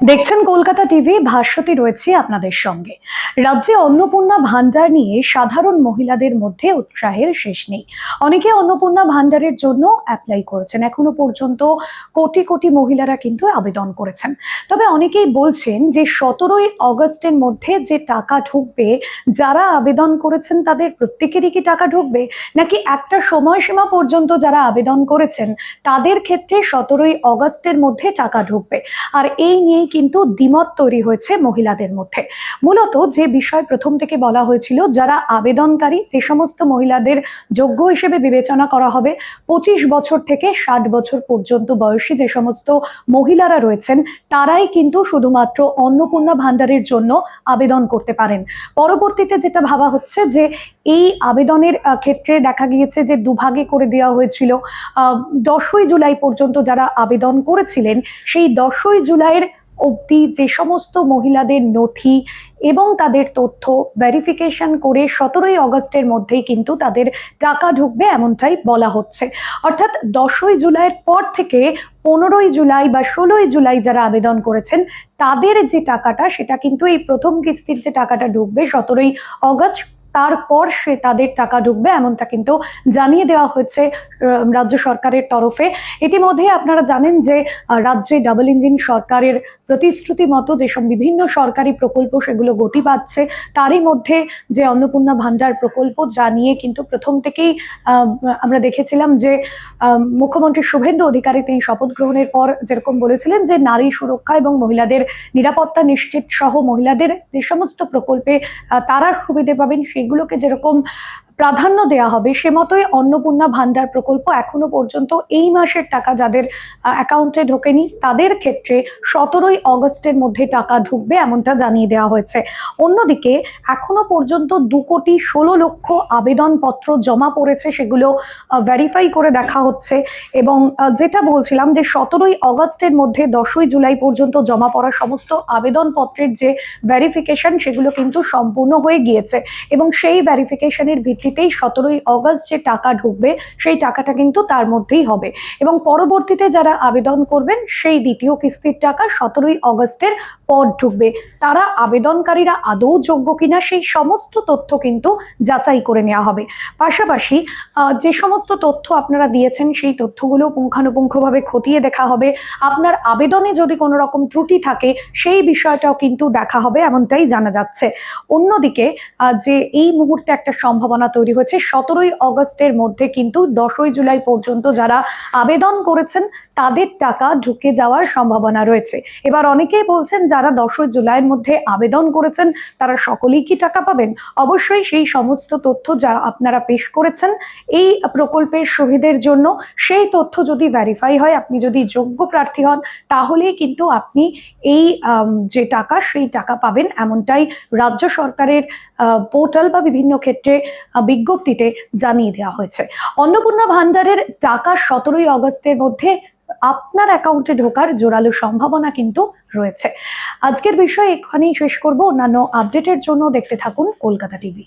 দেখছেন কলকাতা টিভি। ভাস্বতী রয়েছে আপনাদের সঙ্গে। রাজ্যে অন্নপূর্ণা ভান্ডার নিয়ে সাধারণ মহিলাদের মধ্যে উৎসাহের শেষ নেই। অনেকে অন্নপূর্ণা ভান্ডারের জন্য অ্যাপ্লাই করেছেন, এখনো পর্যন্ত কোটি কোটি মহিলারা কিন্তু আবেদন করেছেন। তবে অনেকেই বলছেন যে 17ই অগস্টের মধ্যে যে টাকা ঢুকবে, যারা আবেদন করেছেন তাদের প্রত্যেকেরই কি টাকা ঢুকবে, নাকি একটা সময়সীমা পর্যন্ত যারা আবেদন করেছেন তাদের ক্ষেত্রে 17ই অগস্টের মধ্যে টাকা ঢুকবে। আর এই নিয়েই কিন্তু দ্বিমত তৈরি হয়েছে মহিলাদের মধ্যে। মূলত যে বিষয় প্রথম থেকে বলা হয়েছিল, যারা আবেদনকারী, যে সমস্ত মহিলাদের যোগ্য হিসেবে বিবেচনা করা হবে, 25 বছর থেকে 60 বছর পর্যন্ত বয়সী যে সমস্ত মহিলারা রয়েছেন, তারাই কিন্তু শুধুমাত্র অন্নপূর্ণা ভান্ডারের জন্য আবেদন করতে পারেন। পরবর্তীতে যেটা ভাবা হচ্ছে যে এই আবেদনের ক্ষেত্রে দেখা গিয়েছে যে দুভাগে করে দেওয়া হয়েছিল। 10ই জুলাই পর্যন্ত যারা আবেদন করেছিলেন, সেই 10ই জুলাইয়ের অবধি যে সমস্ত মহিলাদের নথি এবং তাদের তথ্য ভেরিফিকেশন করে 17ই অগস্টের মধ্যেই কিন্তু তাদের টাকা ঢুকবে, এমনটাই বলা হচ্ছে। অর্থাৎ 10ই জুলাইয়ের পর থেকে 15ই জুলাই বা 16ই জুলাই যারা আবেদন করেছেন তাদের যে টাকাটা, সেটা কিন্তু এই প্রথম কিস্তির যে টাকাটা ঢুকবে 17ই অগস্ট, তারপর সে তাদের টাকা ঢুকবে, এমনটা কিন্তু জানিয়ে দেওয়া হয়েছে রাজ্য সরকারের তরফে। ইতিমধ্যে আপনারা জানেন যে রাজ্যে ডাবল ইঞ্জিন সরকারের প্রতিশ্রুতি মতো যেসব বিভিন্ন সরকারি প্রকল্প সেগুলো গতি পাচ্ছে, তারই মধ্যে যে অন্নপূর্ণা ভান্ডার প্রকল্প, যা নিয়ে কিন্তু প্রথম থেকেই আমরা দেখেছিলাম যে মুখ্যমন্ত্রী শুভেন্দু অধিকারী তিনি শপথ গ্রহণের পর যেরকম বলেছিলেন যে নারী সুরক্ষা এবং মহিলাদের নিরাপত্তা নিশ্চিত সহ মহিলাদের যে সমস্ত প্রকল্পে তারা সুবিধে পাবেন সেগুলোকে যেরকম প্রাধান্য দেওয়া হবে, সে মতোই অন্নপূর্ণা ভান্ডার প্রকল্প এখনো পর্যন্ত এই মাসের টাকা যাদের অ্যাকাউন্টে ঢোকেনি তাদের ক্ষেত্রে 17ই অগস্টের মধ্যে টাকা ঢুকবে, এমনটা জানিয়ে দেওয়া হয়েছে। অন্যদিকে এখনো পর্যন্ত 2,16,00,000 আবেদনপত্র জমা পড়েছে, সেগুলো ভেরিফাই করে দেখা হচ্ছে। এবং যেটা বলছিলাম যে 17ই অগস্টের মধ্যে 10ই জুলাই পর্যন্ত জমা পড়া সমস্ত আবেদনপত্রের যে ভেরিফিকেশন, সেগুলো কিন্তু সম্পূর্ণ হয়ে গিয়েছে এবং সেই ভেরিফিকেশনের ভিত্তিতেই 17ই অগস্ট যে টাকা ঢুকবে সেই টাকাটা কিন্তু তার মধ্যেই হবে। এবং পরবর্তীতে যারা আবেদন করবেন সেই দ্বিতীয় কিস্তির টাকা 17ই অগস্টের পর ঢুকবে। তারা আবেদনকারীরা আদৌ যোগ্য কিনা সেই সমস্ত তথ্য কিন্তু যাচাই করে নেওয়া হবে। পাশাপাশি যে সমস্ত তথ্য আপনারা দিয়েছেন সেই তথ্যগুলো পুঙ্খানুপুঙ্খভাবে খতিয়ে দেখা হবে। আপনার আবেদনে যদি কোনো রকম ত্রুটি থাকে সেই বিষয়টাও কিন্তু দেখা হবে, এমনটাই জানা যাচ্ছে। অন্যদিকে যে এই মুহূর্তে একটা সম্ভাবনা তৈরি হয়েছে, 17ই অগস্টের মধ্যে কিন্তু 10ই জুলাই পর্যন্ত যারা আবেদন করেছেন তাদের টাকা ঢুকে যাওয়ার সম্ভাবনা রয়েছে। এবার অনেকেই বলছেন যারা 10ই জুলাইয়ের মধ্যে আবেদন করেছেন তারা সকলেই কি টাকা পাবেন? অবশ্যই সেই সমস্ত তথ্য যা আপনারা পেশ করেছেন এই প্রকল্পের সুবিধের জন্য, সেই তথ্য যদি ভেরিফাই হয়, আপনি যদি যোগ্য প্রার্থী হন, তাহলেই কিন্তু আপনি এই যে টাকা সেই টাকা পাবেন, এমনটাই রাজ্য সরকারের পোর্টাল বা বিভিন্ন ক্ষেত্রে বিজ্ঞপ্তিতে জানিয়ে দেওয়া হয়েছে। অন্নপূর্ণা ভান্ডারের টাকা 17ই অগস্টের মধ্যে আপনার অ্যাকাউন্টে ঢোকার জোরালো সম্ভাবনা কিন্তু রয়েছে। আজকের বিষয় এখানেই শেষ করব। অন্যান্য আপডেটের জন্য দেখতে থাকুন কলকাতা টিভি।